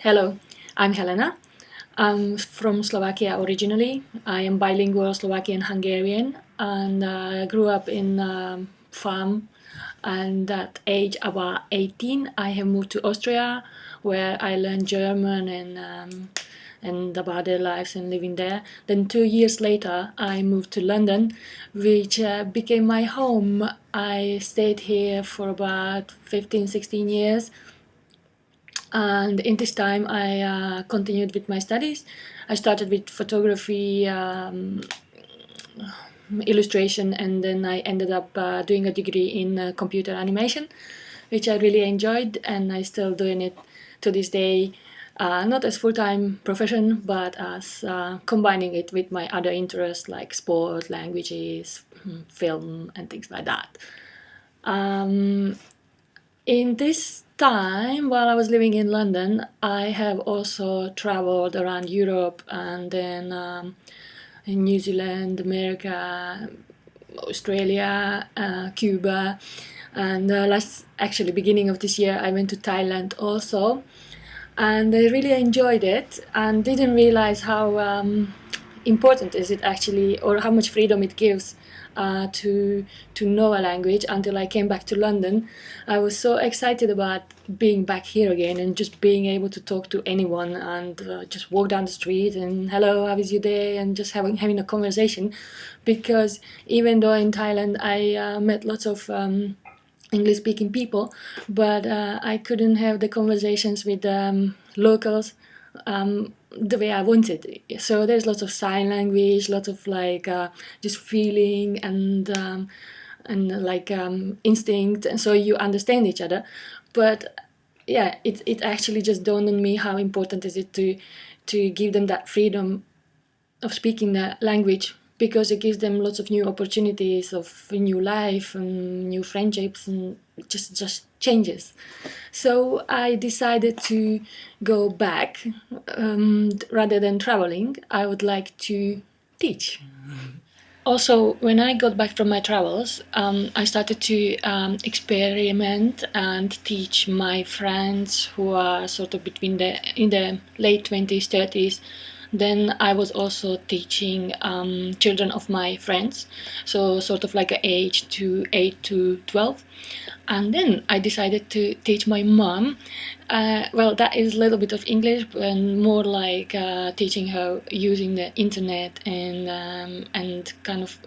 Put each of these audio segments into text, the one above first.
Hello, I'm Helena. I'm from Slovakia originally. I am bilingual Slovakian-Hungarian, and I grew up in farm. And at age about 18, I have moved to Austria, where I learned German and about their lives and living there. Then 2 years later, I moved to London, which became my home. I stayed here for about 15, 16 years. And in this time, I continued with my studies. I started with photography, illustration, and then I ended up doing a degree in computer animation, which I really enjoyed, and I still doing it to this day. Not as full-time profession, but as combining it with my other interests like sport, languages, film, and things like that. In this time, while I was living in London, I have also traveled around Europe and then in New Zealand, America, Australia, Cuba, and actually beginning of this year I went to Thailand also, and I really enjoyed it and didn't realize how important is it actually, or how much freedom it gives to know a language until I came back to London. I was so excited about being back here again and just being able to talk to anyone and just walk down the street and hello, how is your day, and just having a conversation, because even though in Thailand I met lots of English speaking people, but I couldn't have the conversations with locals the way I wanted. So there's lots of sign language, lots of like just feeling and like instinct, and so you understand each other. But yeah, it actually just dawned on me how important is it to give them that freedom of speaking the language, because it gives them lots of new opportunities of new life and new friendships, and just changes. So I decided to go back. Rather than traveling, I would like to teach. Also, when I got back from my travels, I started to experiment and teach my friends who are sort of between in the late 20s, 30s. Then I was also teaching children of my friends, so sort of like a age to 8 to 12. And then I decided to teach my mom. Well, that is a little bit of English, but more like teaching her using the internet and kind of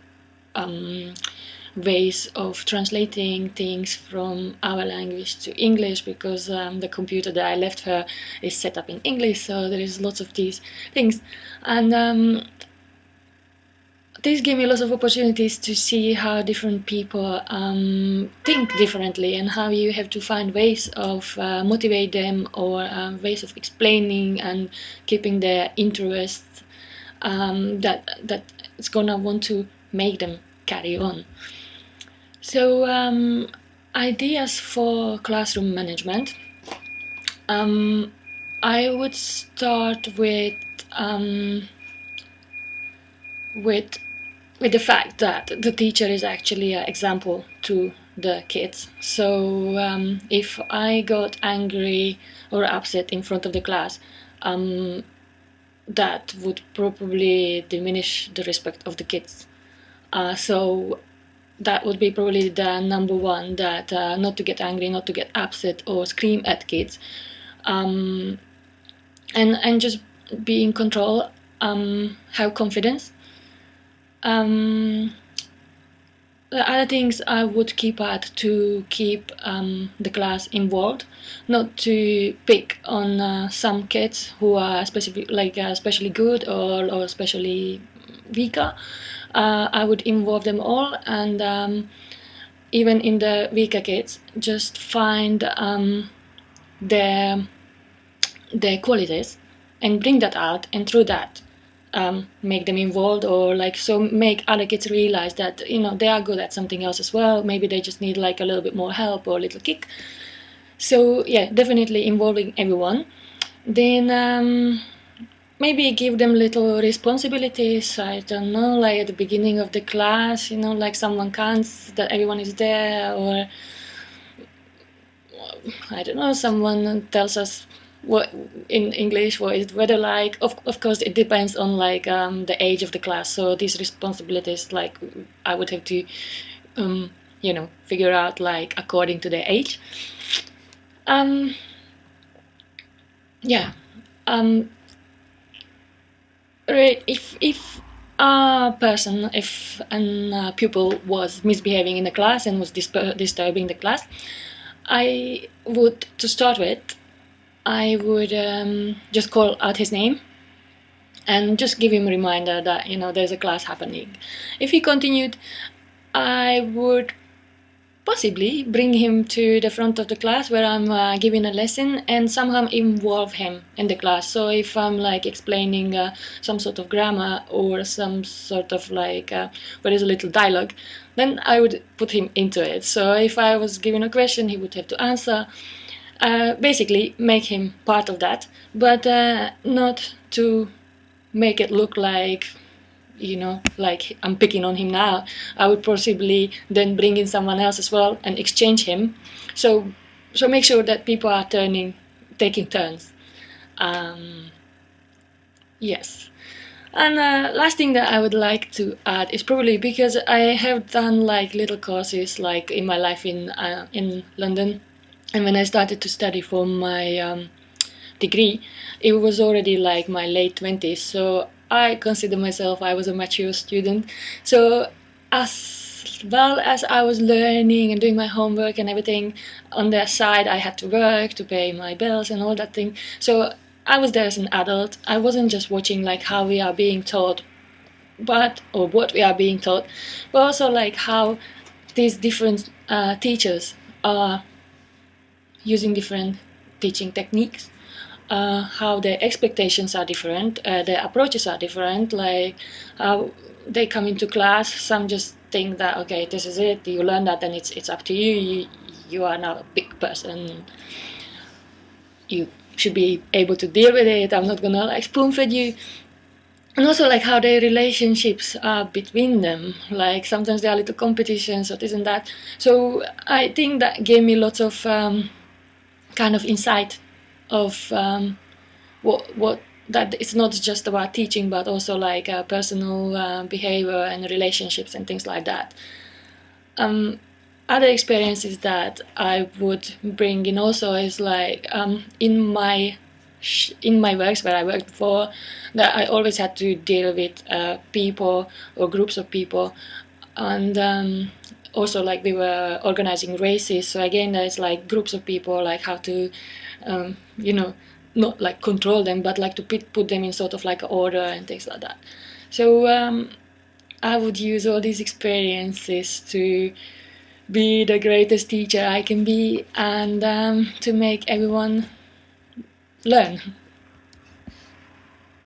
ways of translating things from our language to English, because the computer that I left her is set up in English, so there is lots of these things. And this gave me lots of opportunities to see how different people think differently, and how you have to find ways of motivate them, or ways of explaining and keeping their interest, that it's gonna want to make them carry on. So ideas for classroom management. I would start with with the fact that the teacher is actually an example to the kids. So if I got angry or upset in front of the class, that would probably diminish the respect of the kids. So that would be probably the number one, that not to get angry, not to get upset or scream at kids, and just be in control, have confidence. The other things I would keep at to keep the class involved, not to pick on some kids who are especially good or especially weaker. I would involve them all, and even in the weaker kids, just find their qualities and bring that out, and through that make them involved, or like so make other kids realize that they are good at something else as well. Maybe they just need like a little bit more help or a little kick. So yeah, definitely involving everyone. Then maybe give them little responsibilities. I don't know, like at the beginning of the class, like someone counts that everyone is there, or I don't know, someone tells us what in English, what is the weather like? Of course, it depends on like the age of the class. So these responsibilities, like I would have to, figure out like according to their age. Um, yeah. Um, right. If a person, if a pupil was misbehaving in the class and was disturbing the class, I would, to start with, I would just call out his name and just give him a reminder that there's a class happening. If he continued, I would possibly bring him to the front of the class where I'm giving a lesson and somehow involve him in the class. So if I'm like explaining some sort of grammar or some sort of like where there's a little dialogue, then I would put him into it. So if I was given a question, he would have to answer. Basically make him part of that, but not to make it look like like I'm picking on him now. I would possibly then bring in someone else as well and exchange him. So make sure that people are taking turns. um, yes. And last thing that I would like to add is probably because I have done like little courses like in my life in London, and when I started to study for my degree, it was already like my late 20s. So I consider myself I was a mature student. So as well as I was learning and doing my homework and everything, on the side I had to work to pay my bills and all that thing. So I was there as an adult. I wasn't just watching like how we are being taught, or what we are being taught, but also like how these different teachers are using different teaching techniques, how their expectations are different, their approaches are different, like how they come into class. Some just think that, okay, this is it, you learn that and it's up to you. You are now a big person, you should be able to deal with it, I'm not gonna like spoon feed you. And also like how their relationships are between them, like sometimes there are little competitions or this and that. So I think that gave me lots of kind of insight of what that it's not just about teaching, but also like personal behavior and relationships and things like that. um, Other experiences that I would bring in also is like in my works where I worked before, that I always had to deal with people or groups of people. And also like we were organizing races, so again there's like groups of people, like how to um, you know not like control them, but like to put them in sort of like order and things like that. So I would use all these experiences to be the greatest teacher I can be, and to make everyone learn.